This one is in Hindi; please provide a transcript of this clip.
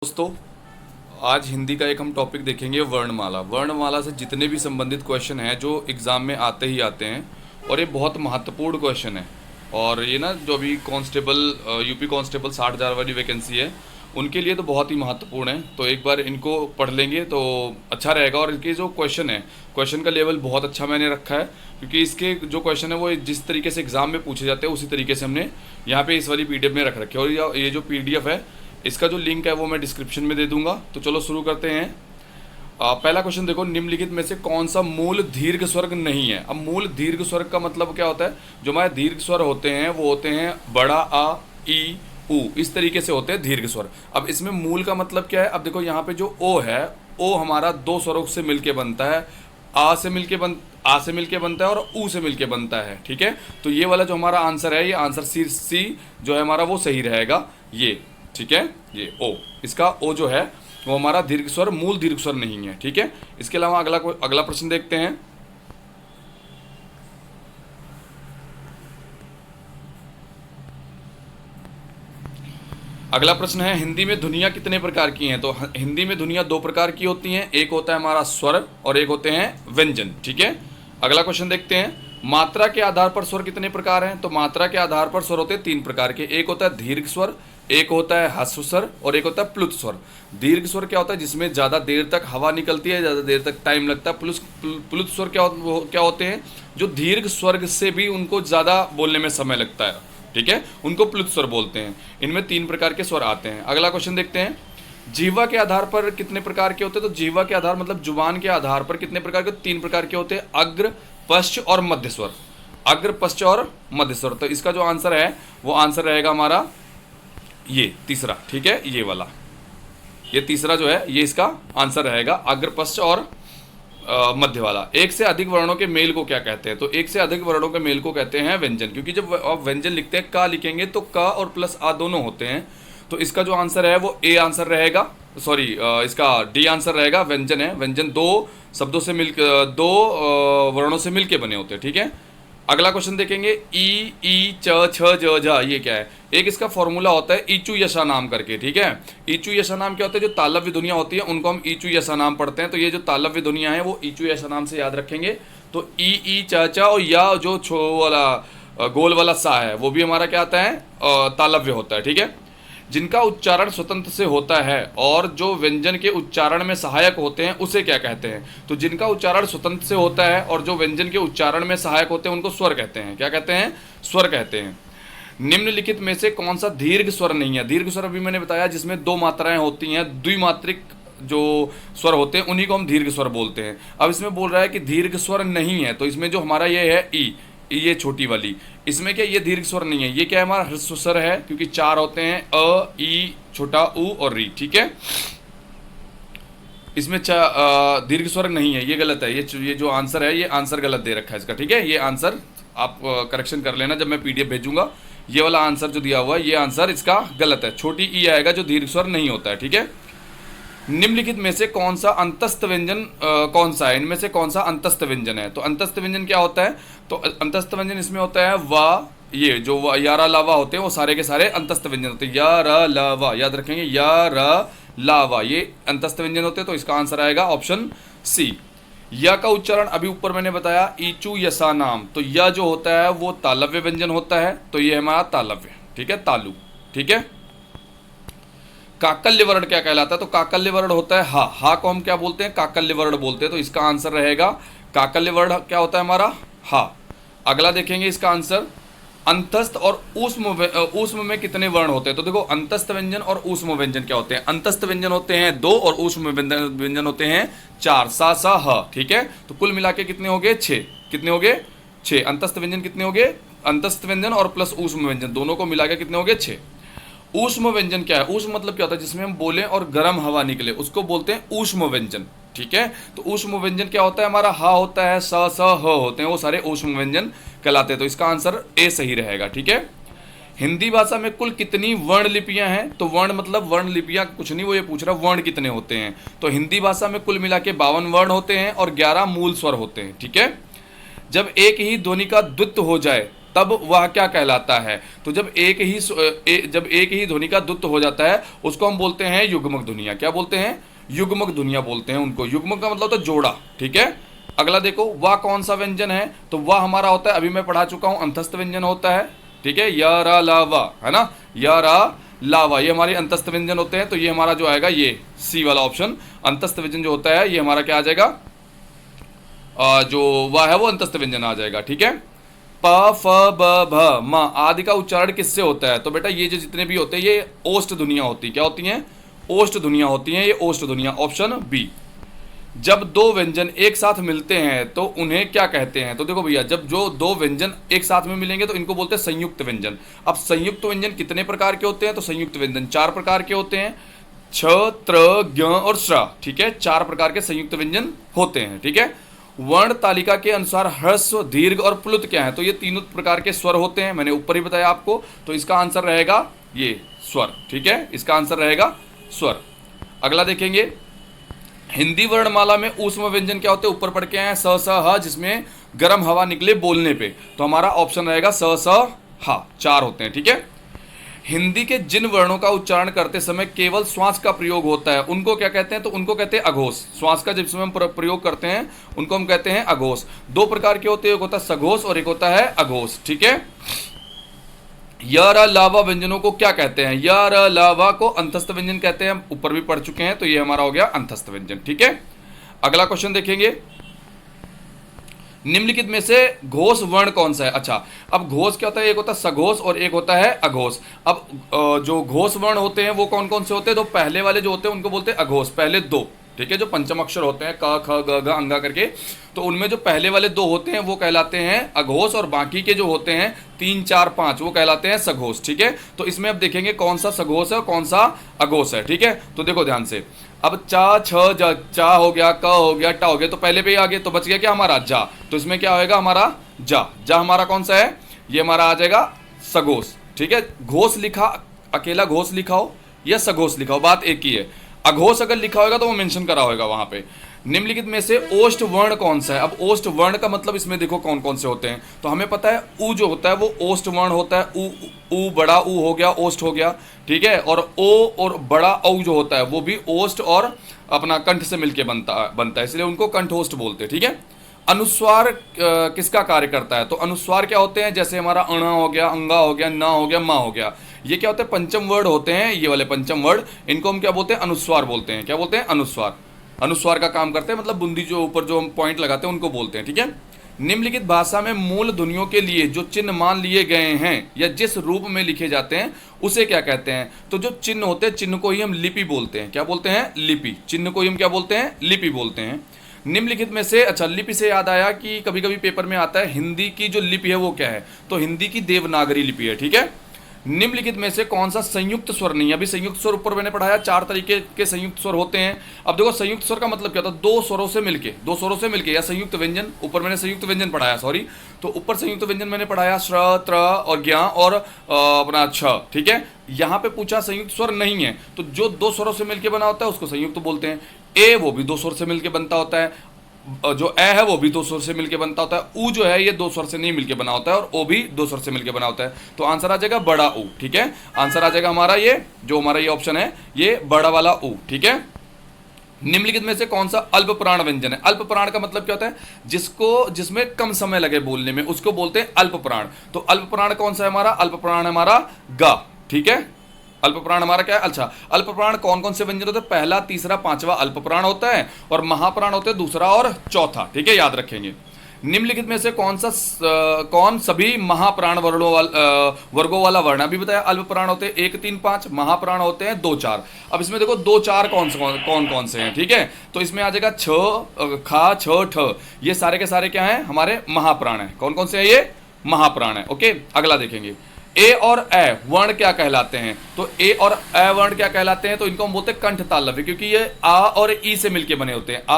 दोस्तों, आज हिंदी का एक हम टॉपिक देखेंगे वर्णमाला। वर्णमाला से जितने भी संबंधित क्वेश्चन हैं जो एग्ज़ाम में आते ही आते हैं, और ये बहुत महत्वपूर्ण क्वेश्चन है। और ये ना जो अभी कांस्टेबल यूपी कांस्टेबल 60,000 वाली वैकेंसी है, उनके लिए तो बहुत ही महत्वपूर्ण है। तो एक बार इनको पढ़ लेंगे तो अच्छा रहेगा। और इनके जो क्वेश्चन है, क्वेश्चन का लेवल बहुत अच्छा मैंने रखा है, क्योंकि इसके जो क्वेश्चन है वो जिस तरीके से एग्ज़ाम में पूछे जाते हैं उसी तरीके से हमने यहाँ पे इस वाली PDF में रख रखे हैं। और ये जो PDF है, इसका जो लिंक है वो मैं डिस्क्रिप्शन में दे दूंगा। तो चलो शुरू करते हैं। पहला क्वेश्चन देखो, निम्नलिखित में से कौन सा मूल दीर्घ स्वर्ग नहीं है। अब मूल दीर्घ स्वर्ग का मतलब क्या होता है? जो हमारे दीर्घ स्वर होते हैं वो होते हैं बड़ा आ, ई, उ, इस तरीके से होते हैं दीर्घ स्वर। अब इसमें मूल का मतलब क्या है? अब देखो यहाँ पे जो ओ है, ओ हमारा दो स्वरों से मिलके बनता है। आ से मिलके बनता है और ऊ से मिलके बनता है। ठीक है, तो ये वाला जो हमारा आंसर है, ये आंसर सी जो है हमारा वो सही रहेगा ये। ठीक है, ये ओ, इसका ओ जो है वो हमारा दीर्घ स्वर, मूल दीर्घ स्वर नहीं है। ठीक है, इसके अलावा अगला प्रश्न देखते हैं। अगला प्रश्न है, हिंदी में ध्वनियाँ कितने प्रकार की हैं? तो हिंदी में ध्वनियाँ दो प्रकार की होती हैं, एक होता है हमारा स्वर और एक होते हैं व्यंजन। ठीक है, अगला क्वेश्चन देखते हैं। मात्रा के आधार पर स्वर कितने प्रकार हैं? तो मात्रा के आधार पर स्वर होते हैं तीन प्रकार के, एक होता है दीर्घ स्वर, एक होता है ह्रस्व स्वर और एक होता है प्लुत स्वर। दीर्घ स्वर क्या होता है? जिसमें ज़्यादा देर तक हवा निकलती है, ज़्यादा देर तक टाइम लगता है। प्लुत स्वर क्या होते हैं? जो दीर्घ स्वर्ग से भी उनको ज़्यादा बोलने में समय लगता है। ठीक है, उनको प्लुत स्वर बोलते हैं। इनमें तीन प्रकार के स्वर आते हैं। अगला क्वेश्चन देखते हैं। जीवा के आधार पर कितने प्रकार के होते हैं? तो जीवा के आधार मतलब जुबान के आधार पर कितने प्रकार के? तीन प्रकार के होते हैं, अग्र, पश्च और मध्य स्वर। अग्र, पश्च और मध्य स्वर। तो इसका जो आंसर है वो आंसर रहेगा हमारा ये तीसरा। ठीक है, ये वाला, ये तीसरा जो है ये इसका आंसर रहेगा, अग्र, पश्च और मध्य वाला। एक से अधिक वर्णों के मेल को क्या कहते हैं? तो एक से अधिक वर्णों के मेल को कहते हैं व्यंजन। क्योंकि जब आप व्यंजन लिखते हैं, का लिखेंगे तो का और प्लस आ दोनों होते हैं। तो इसका जो आंसर है वो ए आंसर रहेगा, सॉरी इसका डी आंसर रहेगा। व्यंजन है, व्यंजन दो शब्दों से मिलकर, दो वर्णों से मिलके बने होते हैं। ठीक है, अगला क्वेश्चन देखेंगे। ई, च, छ, ज, झ, ये क्या है? एक इसका फॉर्मूला होता है ईचू यशा नाम करके। ठीक है, ईचू यशा नाम क्या होता है? जो तालव्य ध्वनियाँ होती है उनको हम ईचू यशा नाम पढ़ते हैं। तो ये जो तालव्य ध्वनियाँ हैं वो ईचू यशा नाम से याद रखेंगे। तो ई, च, च और या जो छो वाला गोल वाला सा है वो भी हमारा क्या आता है? तालव्य होता है। ठीक है, जिनका उच्चारण स्वतंत्र से होता है और जो व्यंजन के उच्चारण में सहायक होते हैं उसे क्या कहते हैं? तो जिनका उच्चारण स्वतंत्र से होता है और जो व्यंजन के उच्चारण में सहायक होते हैं उनको स्वर कहते हैं। क्या कहते हैं? स्वर कहते हैं। निम्नलिखित में से कौन सा दीर्घ स्वर नहीं है? दीर्घ स्वर अभी मैंने बताया जिसमें दो मात्राएं होती हैं, द्विमात्रिक जो स्वर होते हैं उन्हीं को हम दीर्घ स्वर बोलते हैं। अब इसमें बोल रहा है कि दीर्घ स्वर नहीं है, तो इसमें जो हमारा ये है ई, ये छोटी वाली, इसमें क्या ये दीर्घ स्वर नहीं है, ये क्या है? हमारा ह्रस्व स्वर है, क्योंकि चार होते हैं, अ, ई, छोटा ऊ और री। ठीक है, इसमें दीर्घ स्वर नहीं है, ये गलत है। ये जो आंसर है ये आंसर गलत दे रखा है इसका। ठीक है, ये आंसर आप करेक्शन कर लेना जब मैं PDF भेजूंगा। ये वाला आंसर जो दिया हुआ है ये आंसर इसका गलत है, छोटी ई आएगा जो दीर्घ स्वर नहीं होता है। ठीक है, निम्नलिखित में से कौन सा अंतस्थ व्यंजन कौन सा है? इनमें से कौन सा अंतस्थ व्यंजन है? तो अंतस्थ व्यंजन क्या होता है? तो अंतस्थ व्यंजन इसमें होता है वा, ये जो या रा ला वा होते हैं वो सारे के सारे अंतस्थ व्यंजन होते हैं। या रा ला वा, याद रखेंगे, या रा ला वा, ये अंतस्थ व्यंजन होते हैं। तो इसका आंसर आएगा ऑप्शन सी। या का उच्चारण अभी ऊपर मैंने बताया ईचू यसा नाम, तो या जो होता है वो तालव्य व्यंजन होता है, तो ये हमारा तालव्य। ठीक है, तालु। ठीक है, काकल्य वर्ण क्या कहलाता है? तो काकल्य वर्ण होता है हा। हा को हम क्या बोलते हैं? काकल्य वर्ण बोलते हैं। तो इसका आंसर रहेगा काकल्य वर्ण क्या होता है हमारा? हा। अगला देखेंगे इसका आंसर, अंतस्थ और ऊष्म में कितने वर्ण होते हैं? तो देखो, अंतस्थ व्यंजन और ऊष्म व्यंजन क्या होते हैं? अंतस्थ व्यंजन होते हैं दो और ऊष्म व्यंजन होते हैं चार, सा, सा, ह। ठीक है, तो कुल मिला के कितने हो गए? 6। कितने हो गए? 6। अंतस्थ व्यंजन कितने हो गए? अंतस्थ व्यंजन और प्लस ऊष्म व्यंजन दोनों को मिला के कितने हो गए? 6। ऊष्म व्यंजन क्या है? ऊष्म मतलब क्या होता है? जिसमें हम बोलें और गर्म हवा निकले उसको बोलते हैं ऊष्म व्यंजन। ठीक है, तो ऊष्म व्यंजन क्या होता है? हमारा हा होता है, स, स, ह होते हैं, वो सारे ऊष्म व्यंजन कहलाते हैं। तो इसका आंसर ए सही रहेगा। ठीक है, हिंदी भाषा में कुल कितनी वर्ण लिपियां हैं? तो वर्ण मतलब वर्ण लिपियां कुछ नहीं, वो ये पूछ रहा है वर्ण कितने होते हैं। तो हिंदी भाषा में कुल मिला के 52 वर्ण होते हैं और 11 मूल स्वर होते हैं। ठीक है, जब एक ही ध्वनि का द्वित्व हो जाए तब वह क्या कहलाता है? तो जब एक ही ध्वनि का द्वुत्व हो जाता है उसको हम बोलते हैं युग्मक ध्वनियां। क्या बोलते हैं? युग्मक ध्वनियां बोलते हैं उनको। युग्मक का मतलब होता है जोड़ा, ठीक है। अगला देखो, वह कौन सा व्यंजन है? तो वह हमारा होता है, अभी मैं पढ़ा चुका हूं, अंतस्थ व्यंजन होता है, ठीक है। य रा ला वा, है ना, य रा ला वा, ये हमारे अंतस्थ व्यंजन होते हैं। तो ये हमारा जो आएगा ये सी वाला ऑप्शन, अंतस्थ व्यंजन जो होता है ये हमारा क्या आ जाएगा? जो वह है वो अंतस्थ व्यंजन आ जाएगा, ठीक है। प फ ब भ म आदि का उच्चारण किससे होता है? तो बेटा ये जो जितने भी होते हैं ये ओष्ठ ध्वनियां होती हैं। क्या होती हैं? ओष्ठ ध्वनियां होती हैं, ये ओष्ठ ध्वनियां, ऑप्शन बी। जब दो व्यंजन एक साथ मिलते हैं तो उन्हें क्या कहते हैं? तो देखो भैया, जब जो दो व्यंजन एक साथ में मिलेंगे तो इनको बोलते हैं संयुक्त व्यंजन। अब संयुक्त व्यंजन कितने प्रकार के होते हैं? तो संयुक्त व्यंजन 4 प्रकार के होते हैं, छ, त्र, ज्ञ और श्र, ठीक है। 4 प्रकार के संयुक्त व्यंजन होते हैं, ठीक है। वर्ण तालिका के अनुसार ह्रस्व, दीर्घ और प्लुत क्या है? तो ये तीनों प्रकार के स्वर होते हैं, मैंने ऊपर ही बताया आपको। तो इसका आंसर रहेगा ये स्वर, ठीक है, इसका आंसर रहेगा स्वर। अगला देखेंगे, हिंदी वर्णमाला में ऊष्म व्यंजन क्या होते हैं? ऊपर पढ़ के आए स स ह, जिसमें गर्म हवा निकले बोलने पे। तो हमारा ऑप्शन रहेगा स स ह, 4 होते हैं, ठीक है। हिंदी के जिन वर्णों का उच्चारण करते समय केवल श्वास का प्रयोग होता है उनको क्या कहते हैं? तो उनको कहते हैं अघोष। श्वास का जिसमें हम प्रयोग करते हैं उनको हम कहते हैं अघोष। 2 प्रकार के होते हैं, एक होता है सघोष और एक होता है अघोष, ठीक है। य र लावा व्यंजनों को क्या कहते हैं? य र लावा को अंतस्थ व्यंजन कहते हैं, हम ऊपर भी पढ़ चुके हैं। तो ये हमारा हो गया अंतस्थ व्यंजन, ठीक है। अगला क्वेश्चन देखेंगे, निम्नलिखित में से घोष वर्ण कौन सा है? अच्छा, अब घोष क्या होता है? एक होता है सघोष और एक होता है अघोष। अब जो घोष वर्ण होते हैं वो कौन कौन से होते हैं? तो पहले वाले जो होते हैं उनको बोलते हैं अघोष, पहले 2, ठीक है। जो पंचम अक्षर होते हैं क ख ग घ अंगा करके, तो उनमें जो पहले वाले 2 होते हैं वो कहलाते हैं अघोष, और बाकी के जो होते हैं 3 4 5 वो कहलाते हैं सघोष, ठीक है। तो इसमें अब देखेंगे कौन सा सघोष है और कौन सा अघोष है, ठीक है। तो देखो ध्यान से, अब चा, छ, ज, चा हो गया, क हो गया, टा हो गया, तो पहले पे ही आ गए, तो बच गया क्या हमारा? जा। तो इसमें क्या होएगा हमारा? जा। जा हमारा कौन सा है? ये हमारा आ जाएगा सघोष, ठीक है। घोष लिखा, अकेला घोष लिखा हो या सघोष लिखा हो, बात एक ही है। अघोष अगर लिखा होगा तो वो मेंशन करा होगा वहां पे। निम्नलिखित में से ओष्ठ वर्ण कौन सा है? अब ओष्ठ वर्ण का मतलब इसमें देखो कौन कौन से होते हैं। तो हमें पता है उ जो होता है वो ओष्ठ वर्ण होता है। उ बड़ा उ हो गया, ओष्ठ हो गया, ठीक है। और ओ और बड़ा औ जो होता है वो भी ओष्ठ और अपना कंठ से मिलके बनता है, इसलिए उनको कंठोष्ठ बोलते हैं, ठीक है। अनुस्वार किसका कार्य करता है? तो अनुस्वार क्या होते हैं? जैसे हमारा अण हो गया, अंगा हो गया, ना हो गया, मा हो गया, ये क्या होते हैं? पंचम वर्ड होते हैं, ये वाले पंचम वर्ड, इनको हम क्या बोलते हैं? अनुस्वार बोलते हैं। क्या बोलते हैं? अनुस्वार। अनुस्वार का काम करते हैं, मतलब बुंदी जो ऊपर जो हम पॉइंट लगाते हैं उनको बोलते हैं, ठीक है। निम्नलिखित भाषा में मूल ध्वनियों के लिए जो चिन्ह मान लिए गए हैं या जिस रूप में लिखे जाते हैं उसे क्या कहते हैं? तो जो चिन्ह होते हैं, चिन्ह को ही हम लिपि बोलते हैं। क्या बोलते हैं? लिपि। चिन्ह को ही हम क्या बोलते हैं? लिपि बोलते हैं। निम्नलिखित में से, अच्छा लिपि से याद आया कि कभी कभी पेपर में आता है हिंदी की जो लिपि है वो क्या है? तो हिंदी की देवनागरी लिपि है, ठीक है। निम्नलिखित में से कौन सा संयुक्त स्वर नहीं है? अभी संयुक्त स्वर ऊपर मैंने पढ़ाया 4 तरीके के संयुक्त स्वर होते हैं। अब देखो संयुक्त स्वर का मतलब क्या होता है? 2 स्वरों से मिलके या संयुक्त व्यंजन, ऊपर मैंने संयुक्त व्यंजन पढ़ाया, सॉरी, तो ऊपर संयुक्त व्यंजन मैंने पढ़ाया श्र, त्र और ज्ञ और अपना छ, ठीक है। यहाँ पे पूछा संयुक्त स्वर नहीं है, तो जो 2 स्वरों से मिलके बना होता है उसको संयुक्त बोलते हैं। ए वो भी 2 स्वर से मिलके बनता होता है, जो ए है वो भी 2 स्वर से मिलके बनता होता है, ऊ जो है ये 2 स्वर से नहीं मिलके बना होता है, और ओ भी 2 स्वर से मिलके बना होता है। तो आंसर आ जाएगा बड़ा ऊ, ठीक है। आंसर आ जाएगा हमारा ये जो हमारा ये ऑप्शन है, ये बड़ा वाला ऊ, ठीक है। निम्नलिखित में से कौन सा अल्प प्राण व्यंजन है? अल्प प्राण का मतलब क्या होता है? जिसमें कम समय लगे बोलने में, उसको बोलते हैं अल्प प्राण। तो अल्प प्राण कौन सा है हमारा? अल्प प्राण है हमारा गा, ठीक है। अल्प प्राण हमारा क्या है? अच्छा, अल्प प्राण कौन कौन से व्यंजन होते हैं? पहला, तीसरा, 5वां अल्प प्राण होता है, और महाप्राण होते हैं दूसरा और चौथा, ठीक है, याद रखेंगे। निम्नलिखित में से कौन सभी महाप्राण वर्गों वाला वर्ण? अभी बताया अल्प प्राण होते हैं 1 3 5, महाप्राण होते हैं 2 4। अब इसमें देखो 2 4 कौन से हैं, ठीक है। तो इसमें आ जाएगा छ, खा, छ, ठ, ये सारे के सारे क्या हैं? हमारे महाप्राण हैं। कौन कौन से हैं? ये महाप्राण है, ओके। अगला देखेंगे, ए और ए वर्ण क्या कहलाते हैं? तो ए और ए वर्ण क्या कहलाते हैं? तो इनको हम बोलते हैं कंठ तालव्य, क्योंकि ये आ और ई से मिलके बने होते हैं। आ